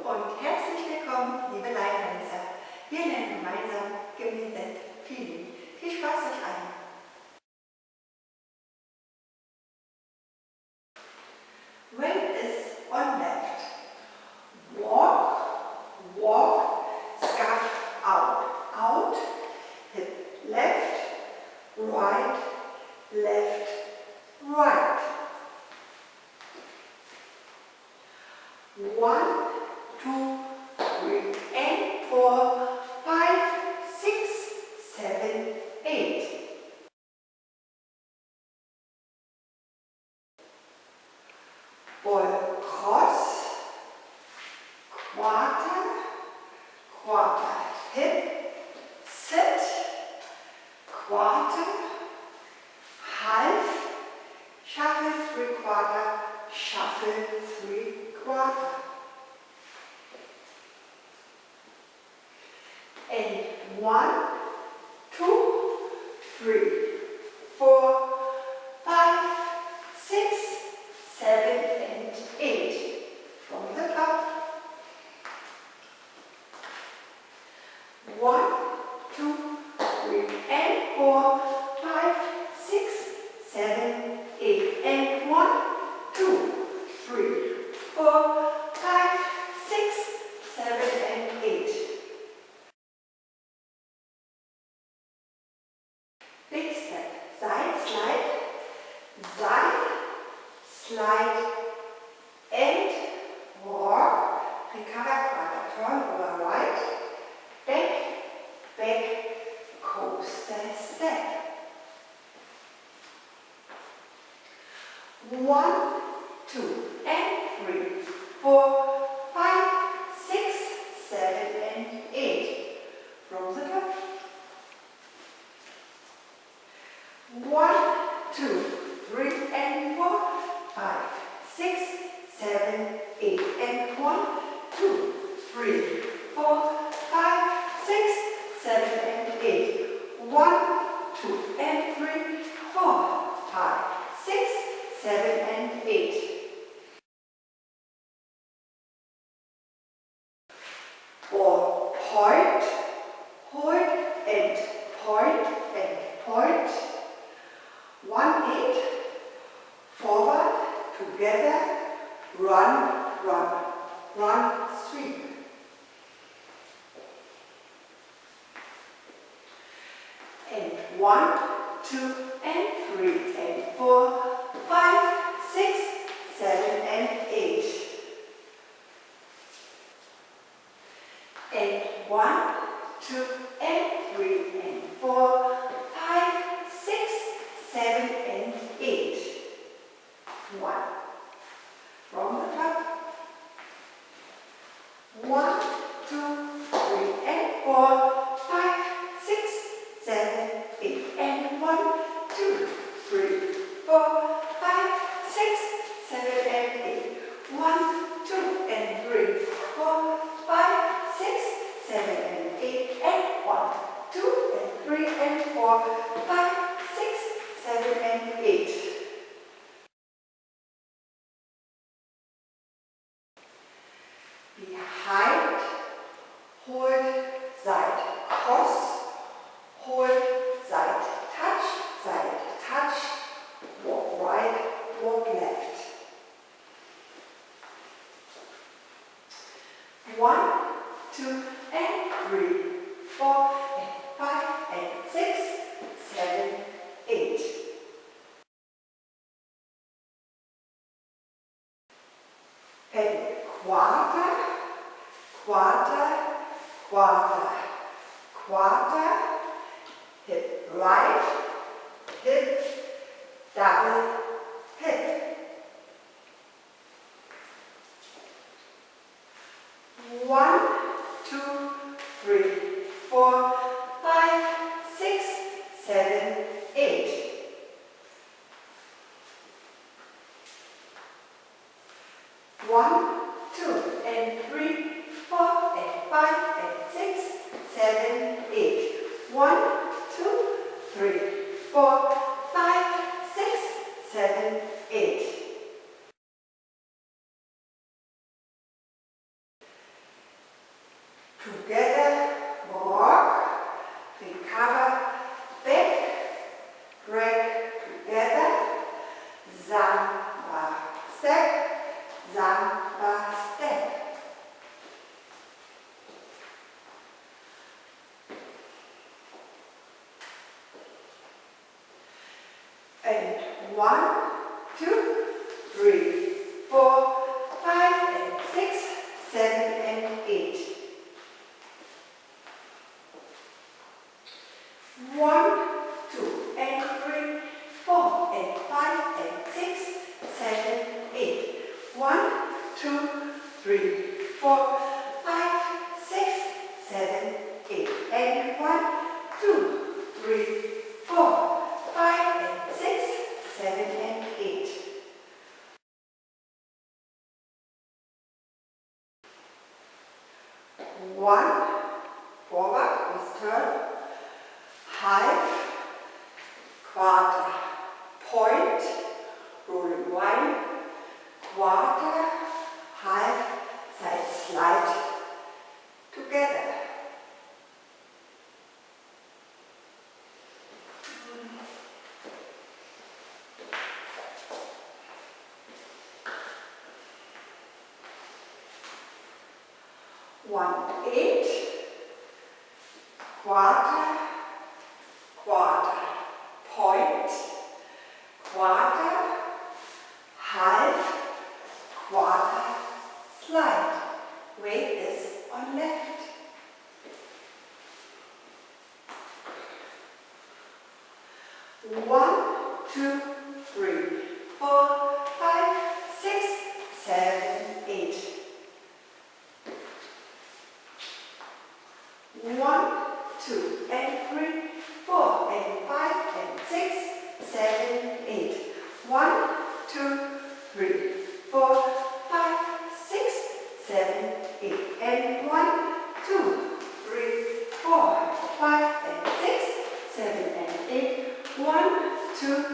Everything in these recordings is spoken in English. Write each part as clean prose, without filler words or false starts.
und herzlich willkommen, liebe Line-Dancer. Wir lernen gemeinsam Gimme Feeling. Viel Spaß euch allen! Weight is on left. Walk, walk, scuff out, out, hip left, right, left, right. 1, 2, 3, and 4, 5, 6, 7, 8. Ball cross, quarter, quarter hip, sit, quarter, half, shuffle 3/4, shuffle 3/4. And 1, 2, 3, 4, 5, 6, 7, and 8. From the top. 1, 2, 3, and 4, 5, 6, 7, 8. And 1, 2, 3, 4, 5, 6, 7, and 8. Big step, side slide, and rock, recover quarter, turn over right, back, coaster step. 1, 2, and 3, 4, 5, 6, 7, and 8. From the top. 1, 2, 3, and 4, 5, 6, 7, 8, and 1, 2, 3, 4, 5, 6, 7, and 8. 1, 2, and 3, 4, 5, 6, 7, and 8. Or point, hold, and point, and point. 1, 8. Forward, together, run, sweep. And 1, 2, and 3, and 4, 5, 6, 7, and 8. And 1, 2, and 3, and 4, 5, 6, 7, and 8. 1. From the top. 1, 2, 3, and 4, 5, 6, 7, 8. And 1, 2, 3, 4, 5, 6, 7, and 8. 1, 2, and 3, 4, 5, 6, 7, and 8. And 1, 2, and 3, and 4, 5, 6, 7, and 8. Behind, hold, side, cross, hold, side, touch, walk right, walk left. 1, 2, and 3, 4, and 5, and 6, 7, 8. Pedal quarter, hip right, hip, double, hip. 1, 2, 3, 4, 5, 6, 7, 8. One, 2, and 3, 4, and 5, and 6, 7, 8. 1, 2, 3, 4, 5, 6, 7, 8. Together, walk, recover, back, break, together, samba, step, samba, step. And 1, 2, 3, 4, 5, and 6, 7, and 8. 1, 2, and 3, 4, and 5, and 6, 7, 8. 1, 2, 3, 4, 5, 6, 7, 8. And 1, 2, 3, 4, 5, and 6, 7, and 8. 1, forward with turn, half, quarter, point, rolling 1, quarter, half, side slide, together. One, 8, quarter, quarter, point, quarter, half, quarter, slide. Weight is on left. 1, 2, 3, 4, 5, 6, 7, 8. 1, 2, and 3, 4, and 5, and 6, 7, 8. 1, 2, 3, 4, 5, 6, 7, 8. And 1, 2, 3, 4, 5, and 6, 7, and 8. 1, 2,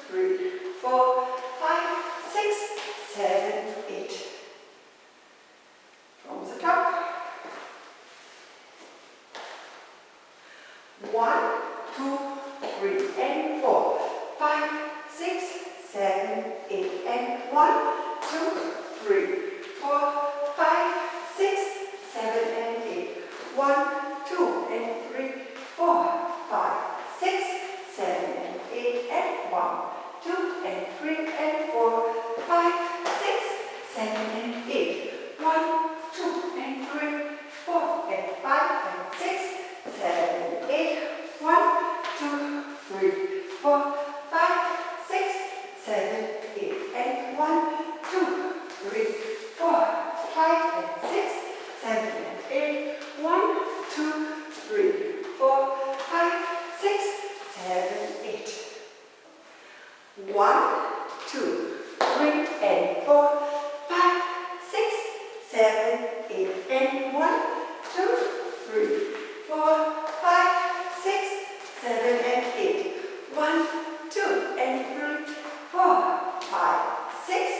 3, 4, 5, 6, 7, 8. From the top. 1, 2, 3, and 4, 5, 6, 7, 8. And 1, 2, 3, 4, 5, 6, 7, and 8. 1, 2, and 3, 4, 5, 6, 7, and 8. And 1, 2, and 3, and 4, 5, 6, 7, and 8. 1, 2, and 3, 4, and 5, and 6, 7, and 8. 1, 2, 3, 4, 5, 6, 7, 8. And 1, 2, 3, 4, 5, and 6, 7, and 8. 1, 2, 3, 4, 5, 6, 7, 8. 1, 2, 3, and 4, 5, 6, 7, 8. And 1, 2, 3, 4, 5, 6, 7, and 8. 1, 2, and 3, 4, 5, 6,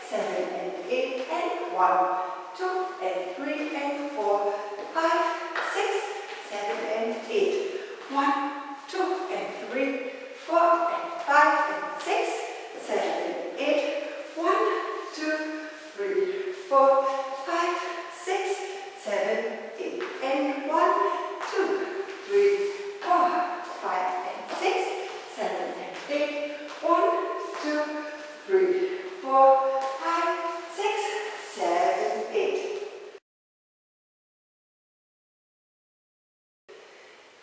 7, and 8. And 1, 2, and 3, and 4, 5, 6, 7, and 8. 1, 2, and 3, 4, and 5, and 6, 7, and 8. 1, 2, 3, 4, 5, 6, 7, 8. And 1, 2, 3, 4, 5, and 6, 7, and 8. 1, 2, 3, 4, 5, 6, 7, 8.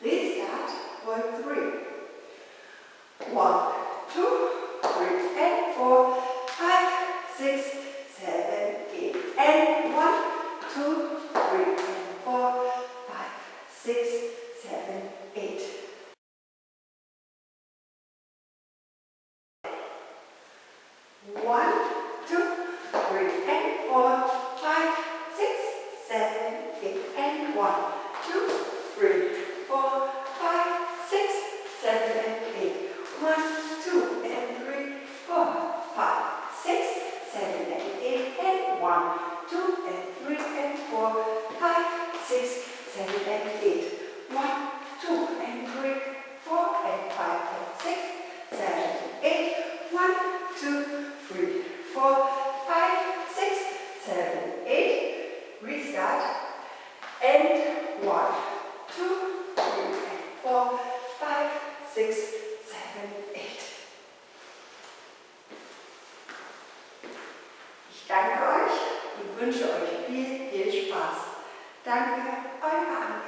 Restart for 3. 1, 2, 3, and 4, 5, 6, 7, 8. And 1, 2, 3, and 4, 5, 6, 7, 8. 1, 2, 3, and 4, 5, 6, 7, 8. And 1, 2, 3, 4, 5, 6, 7, and 8. 1, 2, and 3, 4, 5, 7, 8. Restart. And 1, 2, 3, and 4, 5, 6, 7, 8. Ich danke euch und wünsche euch viel, viel Spaß. Danke, eure Anke.